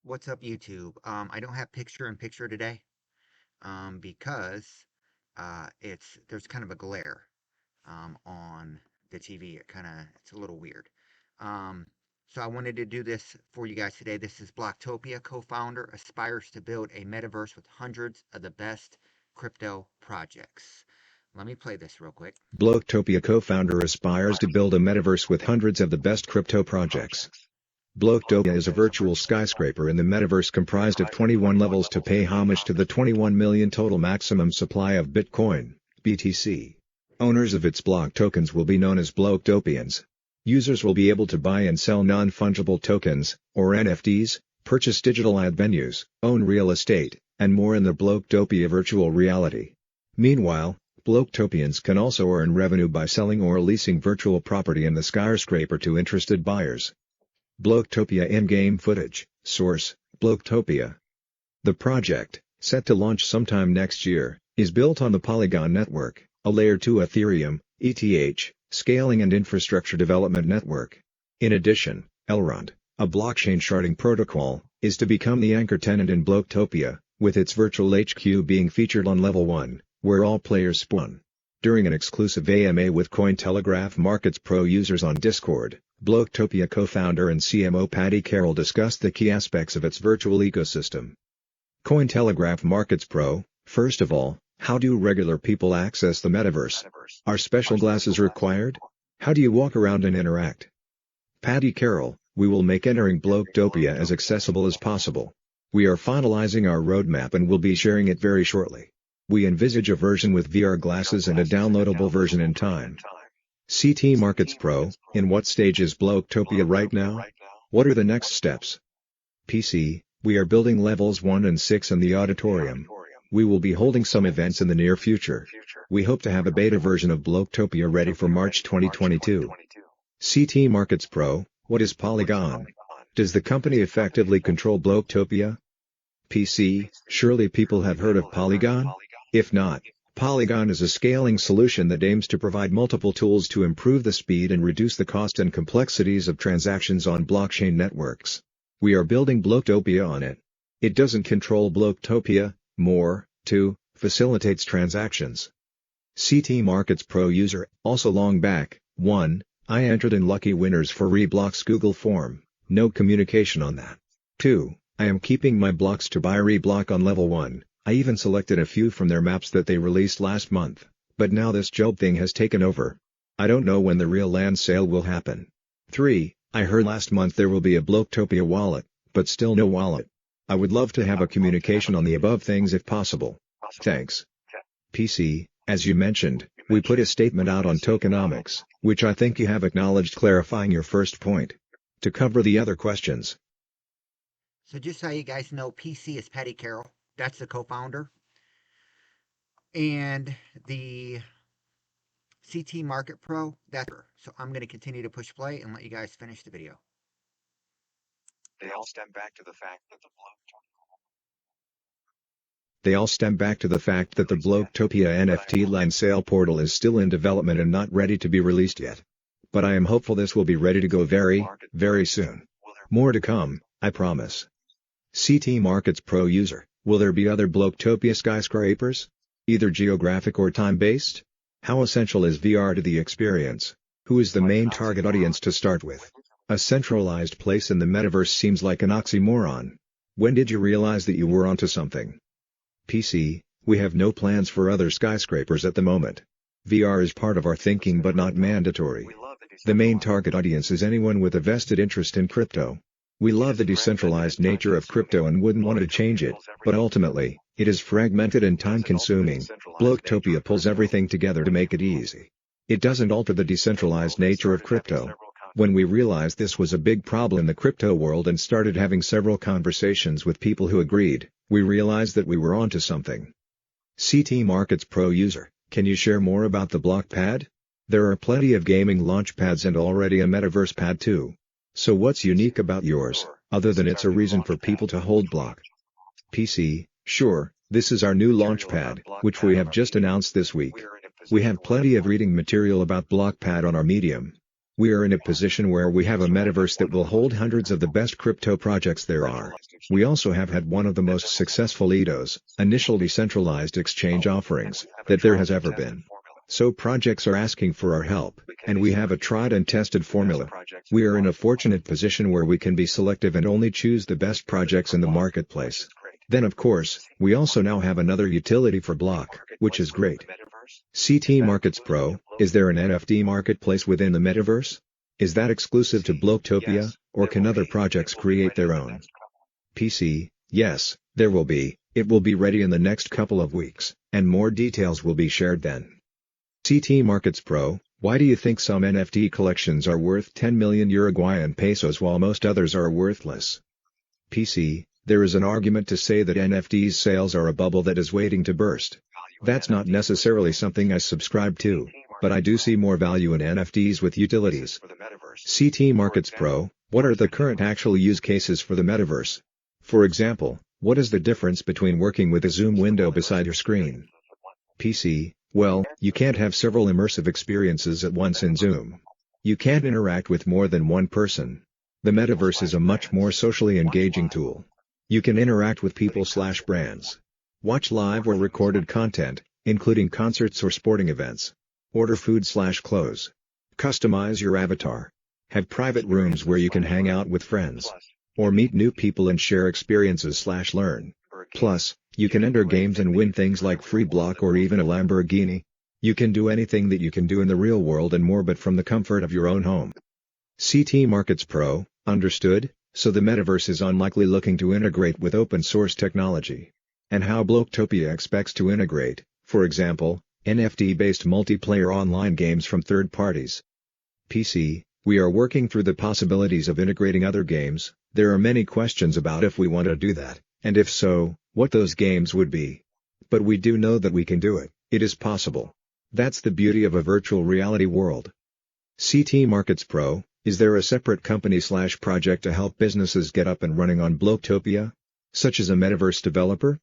What's up, YouTube? I don't have picture-in-picture today, because there's kind of a glare on the TV. It's a little weird. Um, so I wanted to do this for you guys today. This is Bloktopia, co-founder, aspires to build a metaverse with hundreds of the best crypto projects. Let me play this real quick. Bloktopia co-founder aspires to build a metaverse with hundreds of the best crypto projects. Bloktopia is a virtual skyscraper in the metaverse comprised of 21 levels to pay homage to the 21 million total maximum supply of Bitcoin, BTC. Owners of its block tokens will be known as Bloktopians. Users will be able to buy and sell non-fungible tokens, or NFTs, purchase digital ad venues, own real estate, and more in the Bloktopia virtual reality. Meanwhile, Bloktopians can also earn revenue by selling or leasing virtual property in the skyscraper to interested buyers. Bloktopia in-game footage, source, Bloktopia. The project, set to launch sometime next year, is built on the Polygon network, a Layer 2 Ethereum, ETH, scaling and infrastructure development network. In addition, Elrond, a blockchain sharding protocol, is to become the anchor tenant in Bloktopia, with its virtual HQ being featured on Level 1, where all players spawn. During an exclusive AMA with Cointelegraph Markets Pro users on Discord, Bloktopia co-founder and CMO Paddy Carroll discussed the key aspects of its virtual ecosystem. Cointelegraph Markets Pro, first of all, how do regular people access the metaverse? Are special glasses required? How do you walk around and interact? Paddy Carroll, we will make entering Bloktopia as accessible as possible. We are finalizing our roadmap and will be sharing it very shortly. We envisage a version with VR glasses and a downloadable version in time. CT Markets Pro, in what stage is Bloktopia right now? What are the next steps? PC, we are building levels 1 and 6 in the auditorium. We will be holding some events in the near future. We hope to have a beta version of Bloktopia ready for March 2022. CT Markets Pro, what is Polygon? Does the company effectively control Bloktopia? PC, surely people have heard of Polygon? If not, Polygon is a scaling solution that aims to provide multiple tools to improve the speed and reduce the cost and complexities of transactions on blockchain networks. We are building Bloktopia on it. It doesn't control Bloktopia, more, to, facilitates transactions. CT Markets Pro user, also long back, 1, I entered in lucky winners for Reblock's Google form, no communication on that. 2, I am keeping my blocks to buy Reblock on level 1. I even selected a few from their maps that they released last month, but now this job thing has taken over. I don't know when the real land sale will happen. 3, I heard last month there will be a Bloktopia wallet, but still no wallet. I would love to have a communication on the above things if possible. Thanks. PC, as you mentioned, we put a statement out on tokenomics, which I think you have acknowledged, clarifying your first point. To cover the other questions. So just so you guys know, PC is Paddy Carroll. That's the co-founder. And the CT Market Pro, that's her. So I'm going to continue to push play and let you guys finish the video. They all stem back to the fact that the Bloktopia NFT land sale portal is still in development and not ready to be released yet. But I am hopeful this will be ready to go very, very soon. More to come, I promise. CT Markets Pro user, will there be other Bloktopia skyscrapers? Either geographic or time-based? How essential is VR to the experience? Who is the main target audience to start with? A centralized place in the metaverse seems like an oxymoron. When did you realize that you were onto something? PC, we have no plans for other skyscrapers at the moment. VR is part of our thinking but not mandatory. The main target audience is anyone with a vested interest in crypto. We love the decentralized nature of crypto and wouldn't want to change it, but ultimately, it is fragmented and time-consuming. Bloktopia pulls everything together to make it easy. It doesn't alter the decentralized nature of crypto. When we realized this was a big problem in the crypto world and started having several conversations with people who agreed, we realized that we were onto something. CT Markets Pro user, can you share more about the block pad? There are plenty of gaming launch pads and already a metaverse pad too. So what's unique about yours, other than it's a reason for people to hold block? PC, sure, this is our new launch pad, which we have just announced this week. We have plenty of reading material about Blockpad on our Medium. We are in a position where we have a metaverse that will hold hundreds of the best crypto projects there are. We also have had one of the most successful EDOs, initial decentralized exchange offerings, that there has ever been. So projects are asking for our help, and we have a tried and tested formula. We are in a fortunate position where we can be selective and only choose the best projects in the marketplace. Then of course, we also now have another utility for Block, which is great. CT Markets Pro, is there an NFT marketplace within the metaverse? Is that exclusive to Bloktopia, or can other projects create their own? PC, yes, there will be. It will be ready in the next couple of weeks, and more details will be shared then. CT Markets Pro, why do you think some NFT collections are worth 10 million Uruguayan pesos while most others are worthless? PC, there is an argument to say that NFTs sales are a bubble that is waiting to burst. That's not necessarily something I subscribe to, but I do see more value in NFTs with utilities. CT Markets Pro, what are the current actual use cases for the metaverse? For example, what is the difference between working with a Zoom window beside your screen? PC, well, you can't have several immersive experiences at once in Zoom. You can't interact with more than one person. The metaverse is a much more socially engaging tool. You can interact with people/brands. Watch live or recorded content, including concerts or sporting events. Order food/clothes. Customize your avatar. Have private rooms where you can hang out with friends. Or meet new people and share experiences/learn. Plus, you can enter games and win things like free block or even a Lamborghini. You can do anything that you can do in the real world and more, but from the comfort of your own home. CT Markets Pro, understood, so the metaverse is unlikely looking to integrate with open source technology. And how Bloktopia expects to integrate, for example, NFT-based multiplayer online games from third parties. PC, we are working through the possibilities of integrating other games. There are many questions about if we want to do that, and if so, what those games would be. But we do know that we can do it. It is possible. That's the beauty of a virtual reality world. CT Markets Pro, is there a separate company/project to help businesses get up and running on Bloktopia? Such as a metaverse developer?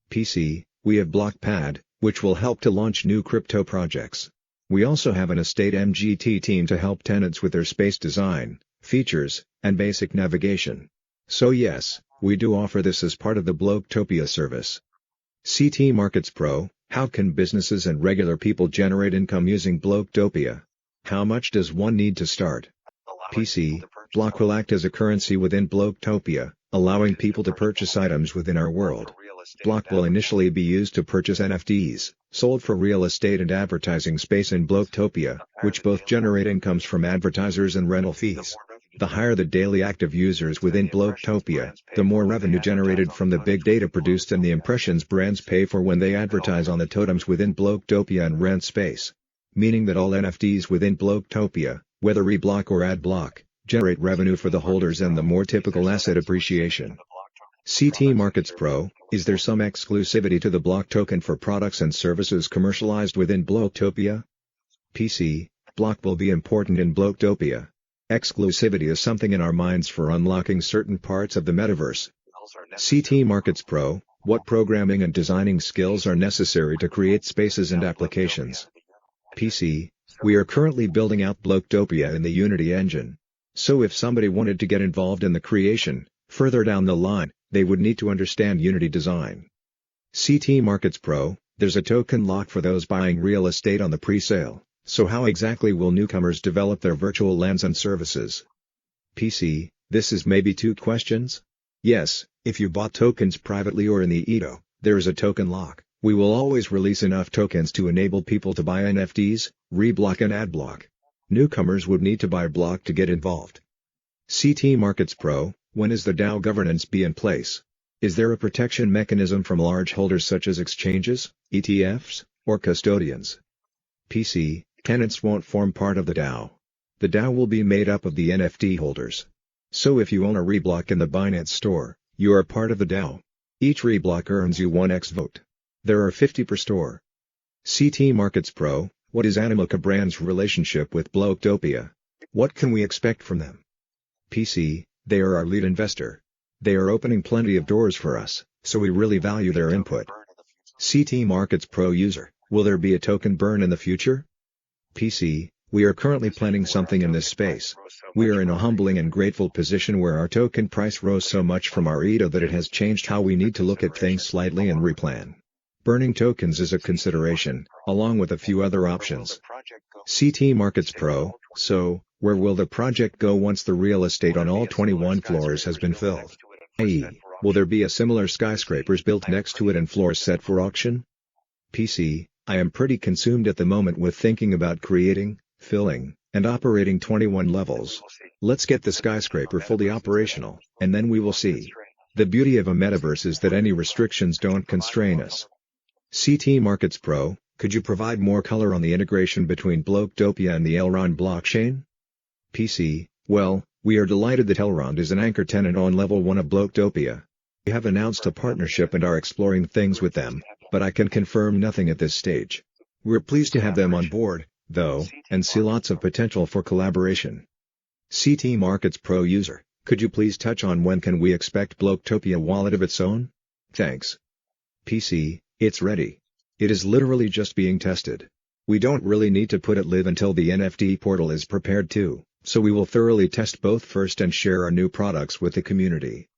PC, we have Blockpad, which will help to launch new crypto projects. We also have an estate MGT team to help tenants with their space design, features, and basic navigation. So yes, we do offer this as part of the Bloktopia service. CT Markets Pro, how can businesses and regular people generate income using Bloktopia? How much does one need to start? PC, Block will act as a currency within Bloktopia, allowing people to purchase items within our world. Block will initially be used to purchase NFTs, sold for real estate and advertising space in Bloktopia, which both generate incomes from advertisers and rental fees. The higher the daily active users within Bloktopia, the more revenue generated from the big data produced and the impressions brands pay for when they advertise on the totems within Bloktopia and rent space. Meaning that all NFTs within Bloktopia, whether reblock or ad block, generate revenue for the holders and the more typical asset appreciation. CT Markets Pro, is there some exclusivity to the block token for products and services commercialized within Bloktopia? PC, block will be important in Bloktopia. Exclusivity is something in our minds for unlocking certain parts of the metaverse. CT Markets Pro, what programming and designing skills are necessary to create spaces and applications? PC, we are currently building out Bloktopia in the Unity engine. So if somebody wanted to get involved in the creation, further down the line, they would need to understand Unity design. CT Markets Pro, there's a token lock for those buying real estate on the pre-sale, so how exactly will newcomers develop their virtual lands and services? PC, this is maybe two questions? Yes, if you bought tokens privately or in the EDO, there is a token lock. We will always release enough tokens to enable people to buy NFTs, reblock and ad block. Newcomers would need to buy block to get involved. CT Markets Pro, when is the DAO governance be in place? Is there a protection mechanism from large holders such as exchanges, ETFs, or custodians? PC, tenants won't form part of the DAO. The DAO will be made up of the NFT holders. So if you own a reblock in the Binance store, you are part of the DAO. Each reblock earns you 1x vote. There are 50 per store. CT Markets Pro, what is Animoca Brand's relationship with Bloktopia? What can we expect from them? PC, they are our lead investor. They are opening plenty of doors for us, so we really value their input. CT Markets Pro user, will there be a token burn in the future? PC, We are currently planning something in this space. We are in a humbling and grateful position where our token price rose so much from our IDO that it has changed how we need to look at things slightly and replan. Burning tokens is a consideration, along with a few other options. CT Markets Pro, so, where will the project go once the real estate on all 21 floors has been filled? i.e., will there be a similar skyscrapers built next to it and floors set for auction? PC, I am pretty consumed at the moment with thinking about creating, filling, and operating 21 levels. Let's get the skyscraper fully operational, and then we will see. The beauty of a metaverse is that any restrictions don't constrain us. CT Markets Pro, could you provide more color on the integration between Bloktopia and the Elrond blockchain? PC, well, we are delighted that Elrond is an anchor tenant on level 1 of Bloktopia. We have announced a partnership and are exploring things with them, but I can confirm nothing at this stage. We're pleased to have them on board, though, and see lots of potential for collaboration. CT Markets Pro user, could you please touch on when can we expect Bloktopia wallet of its own? Thanks. PC, it's ready. It is literally just being tested. We don't really need to put it live until the NFT portal is prepared too, so we will thoroughly test both first and share our new products with the community.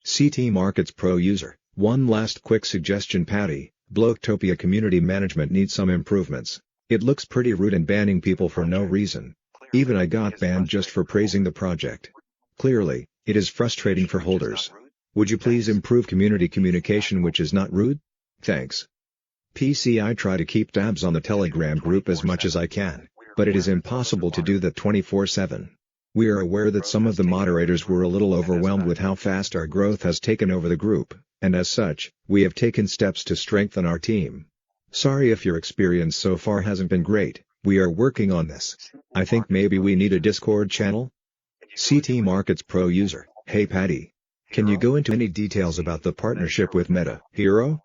CT Markets Pro user, one last quick suggestion Patty, Bloktopia community management needs some improvements. It looks pretty rude and banning people for no reason. Even I got banned just for praising the project. Clearly, it is frustrating for holders. Would you please improve community communication which is not rude? Thanks. PC I try to keep tabs on the Telegram group as much as I can, but it is impossible to do that 24/7. We are aware that some of the moderators were a little overwhelmed with how fast our growth has taken over the group, and as such, we have taken steps to strengthen our team. Sorry if your experience so far hasn't been great, we are working on this. I think maybe we need a Discord channel? CT Markets Pro user, hey Patty. Can you go into any details about the partnership with Meta Hero?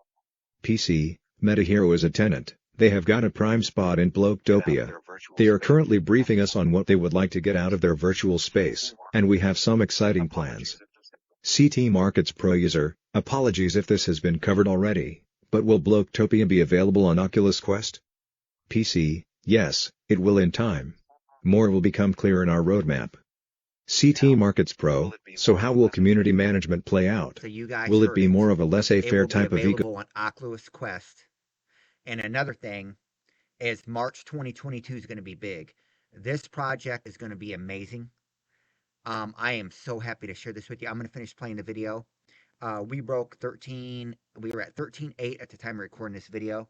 PC, Meta Hero is a tenant. They have got a prime spot in Bloktopia. They are currently briefing us on what they would like to get out of their virtual space, and we have some exciting plans. CT Markets Pro user, apologies if this has been covered already, but will Bloktopia be available on Oculus Quest? PC, yes, it will in time. More will become clear in our roadmap. CT Markets Pro, so how will community management play out? So you guys Will it heard be it. more of a It laissez-faire will be type of available on Oculus Quest. And another thing is March 2022 is going to be big. This project is going to be amazing. I am so happy to share this with you. I'm going to finish playing the video. We broke 13. We were at 13.8 at the time of recording this video.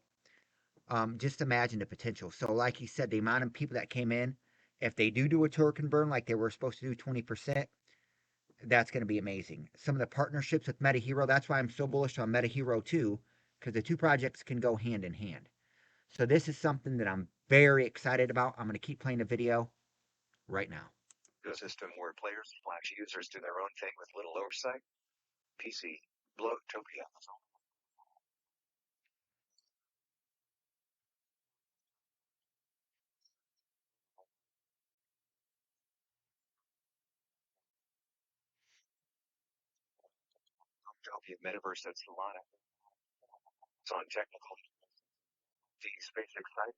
Just imagine the potential. So like he said, the amount of people that came in, if they do a token burn like they were supposed to do 20%, that's going to be amazing. Some of the partnerships with Meta Hero, that's why I'm so bullish on Meta Hero 2, because the two projects can go hand in hand. So this is something that I'm very excited about. I'm going to keep playing the video right now. A system where players/users do their own thing with little oversight. PC, Bloktopia. Bloktopia Metaverse at Solana. It's on technical. The space exciting.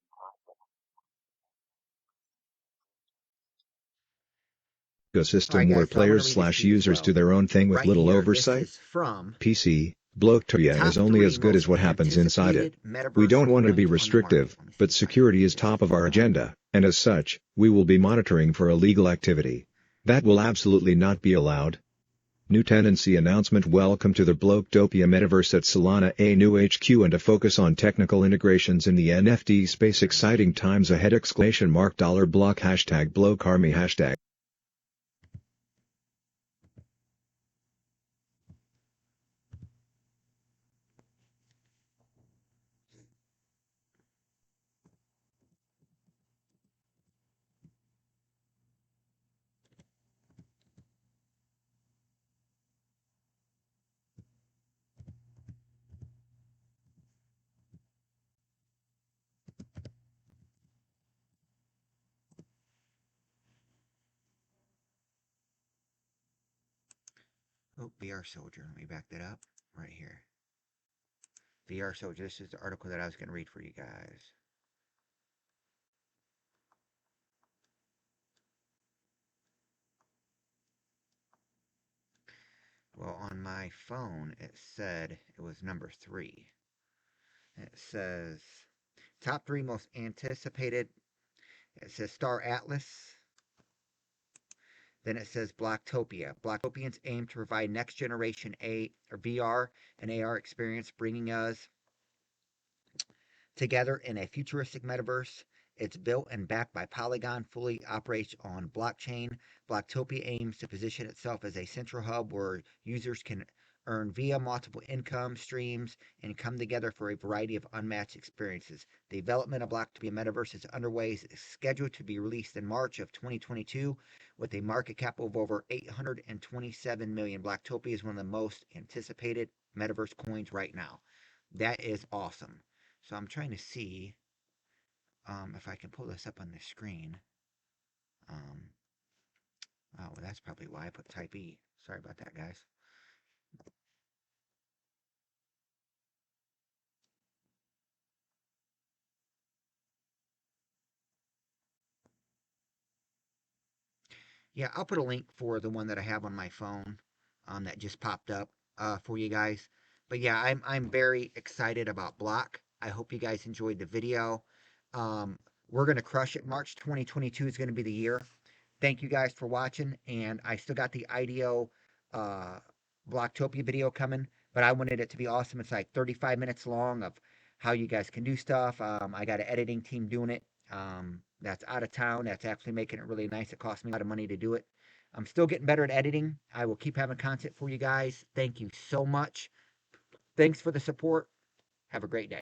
All right, ecosystem where guys, so I'm going to read this to you players/users slow. do their own thing with Right little here, oversight? this is from PC, Bloktopia is top only 3 as good as most what happens inside it. anticipated Metaverse We don't want to be coins on the restrictive, market. Let me see but if I can security get is this top of our done. agenda, and as such, we will be monitoring for illegal activity. That will absolutely not be allowed. New tenancy announcement. Welcome to the Bloktopia Metaverse at Solana, a new HQ and a focus on technical integrations in the NFT space. Exciting times ahead! $block #blokarmy #. Oh, VR Soldier. Let me back that up right here. VR Soldier. This is the article that I was going to read for you guys. Well, on my phone, it said it was number 3. It says top 3 most anticipated. It says Star Atlas. Then it says Bloktopia. Bloktopians aim to provide next generation A or VR and AR experience, bringing us together in a futuristic metaverse. It's built and backed by Polygon, fully operates on blockchain. Bloktopia aims to position itself as a central hub where users can earn via multiple income streams and come together for a variety of unmatched experiences. The development of Bloktopia Metaverse is underway, is scheduled to be released in March of 2022 with a market cap of over 827 million. Bloktopia is one of the most anticipated metaverse coins right now. That is awesome. So I'm trying to see if I can pull this up on the screen. Um, oh, well, that's probably why I put type E. Sorry about that, guys. Yeah, I'll put a link for the one that I have on my phone that just popped up for you guys. But yeah, I'm very excited about Block. I hope you guys enjoyed the video. Um, we're gonna crush it. March 2022 is gonna be the year. Thank you guys for watching, and I still got the IDEO uh, Blocktopia video coming, but I wanted it to be awesome. It's like 35 minutes long of how you guys can do stuff. I got an editing team doing it that's out of town. That's actually making it really nice. It cost me a lot of money to do it. I'm still getting better at editing. I will keep having content for you guys. Thank you so much. Thanks for the support. Have a great day.